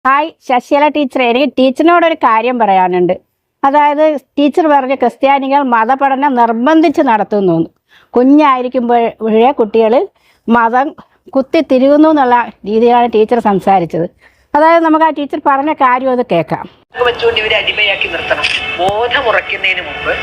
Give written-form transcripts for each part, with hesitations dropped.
Hi Sasikala ടീച്ചറെ, എനിക്ക് ടീച്ചറിനോടൊരു കാര്യം പറയാനുണ്ട്. അതായത് ടീച്ചർ പറഞ്ഞ ക്രിസ്ത്യാനികൾ മതപഠനം നിർബന്ധിച്ച് നടത്തുന്നു. കുഞ്ഞായിരിക്കുമ്പോഴേ കുട്ടികൾ മതം കുത്തിത്തിരിയുന്നു എന്നുള്ള രീതിയിലാണ് ടീച്ചർ സംസാരിച്ചത്. അതായത് നമുക്ക് ആ ടീച്ചർ പറഞ്ഞ കാര്യം അത് കേൾക്കാം. വെച്ചുകൊണ്ട് ഇവരെ അടിമയാക്കി നിർത്തണം. ബോധമുറയ്ക്കുന്നതിന് മുമ്പ്,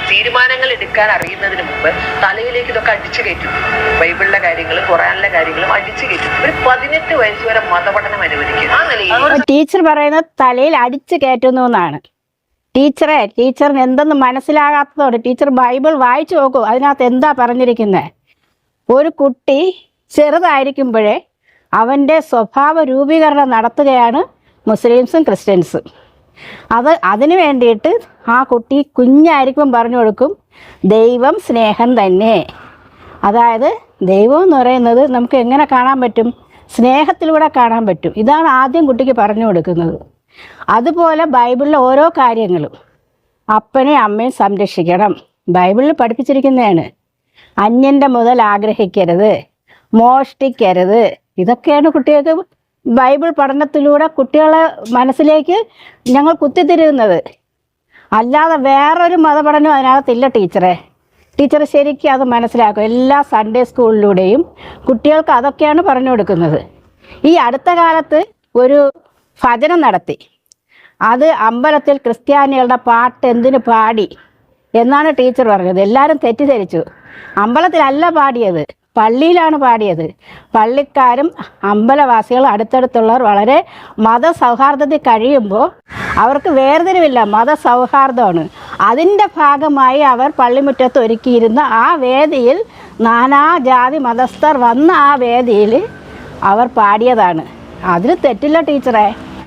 തീരുമാനങ്ങൾ എടുക്കാൻ അറിയുന്നതിന് മുമ്പ് തലയിലേക്ക് ഇതൊക്കെ അടിച്ചു കയറ്റും. ബൈബിളിലെ കാര്യങ്ങളും ഖുറാനിലെ കാര്യങ്ങളും അടിച്ചു കയറ്റും. ഒരു 18 വയസ്സ് വരെ മതപഠനം അനുവദിക്കും. ആ നിലയിൽ ടീച്ചർ പറയുന്നത് തലയിൽ അടിച്ചു കയറ്റുന്നു എന്നാണ്. ടീച്ചറിന് എന്തെന്ന് മനസ്സിലാകാത്തതോടെ ടീച്ചർ ബൈബിൾ വായിച്ചു നോക്കൂ. അതിനകത്ത് എന്താ പറഞ്ഞിരിക്കുന്നത്? ഒരു കുട്ടി ചെറുതായിരിക്കുമ്പോഴേ അവൻ്റെ സ്വഭാവ രൂപീകരണം നടത്തുകയാണ് മുസ്ലിംസും ക്രിസ്ത്യൻസും. അതിന് വേണ്ടിയിട്ട് ആ കുട്ടി കുഞ്ഞായിരിക്കും പറഞ്ഞു കൊടുക്കും, ദൈവം സ്നേഹം തന്നെ. അതായത് ദൈവം എന്ന് പറയുന്നത് നമുക്ക് എങ്ങനെ കാണാൻ പറ്റും? സ്നേഹത്തിലൂടെ കാണാൻ പറ്റും. ഇതാണ് ആദ്യം കുട്ടിക്ക് പറഞ്ഞു കൊടുക്കുന്നത്. അതുപോലെ ബൈബിളിലെ ഓരോ കാര്യങ്ങളും അപ്പനെയും അമ്മയും സംരക്ഷിക്കണം. ബൈബിളിൽ പഠിപ്പിച്ചിരിക്കുന്നതാണ്. അന്യൻ്റെ മുതൽ ആഗ്രഹിക്കരുത്, മോഷ്ടിക്കരുത്. ഇതൊക്കെയാണ് കുട്ടികൾക്ക് ബൈബിൾ പഠനത്തിലൂടെ കുട്ടികളെ മനസ്സിലേക്ക് ഞങ്ങൾ കുത്തിത്തിരിയുന്നത്. അല്ലാതെ വേറൊരു മതപഠനം അതിനകത്തില്ല. ടീച്ചർ ശരിക്കും അത് മനസ്സിലാക്കും. എല്ലാ സൺഡേ സ്കൂളിലൂടെയും കുട്ടികൾക്ക് അതൊക്കെയാണ് പറഞ്ഞു കൊടുക്കുന്നത്. ഈ അടുത്ത കാലത്ത് ഒരു ഭജനം നടത്തി. അത് അമ്പലത്തിൽ ക്രിസ്ത്യാനികളുടെ പാട്ട് എന്തിനു പാടി എന്നാണ് ടീച്ചർ പറഞ്ഞത്. എല്ലാവരും തെറ്റിദ്ധരിച്ചു. അമ്പലത്തിലല്ല പാടിയത്, പള്ളിയിലാണ് പാടിയത്. പള്ളിക്കാരും അമ്പലവാസികളും അടുത്തടുത്തുള്ളവർ വളരെ മതസൗഹാർദ്ദത്തിൽ കഴിയുമ്പോൾ അവർക്ക് വേർതിരിവില്ല, മതസൗഹാർദ്ദമാണ്. അതിൻ്റെ ഭാഗമായി അവർ പള്ളിമുറ്റത്ത് ഒരുക്കിയിരുന്ന ആ വേദിയിൽ നാനാജാതി മതസ്ഥർ വന്ന ആ വേദിയിൽ അവർ പാടിയതാണ്. അതിൽ തെറ്റില്ല ടീച്ചറെ.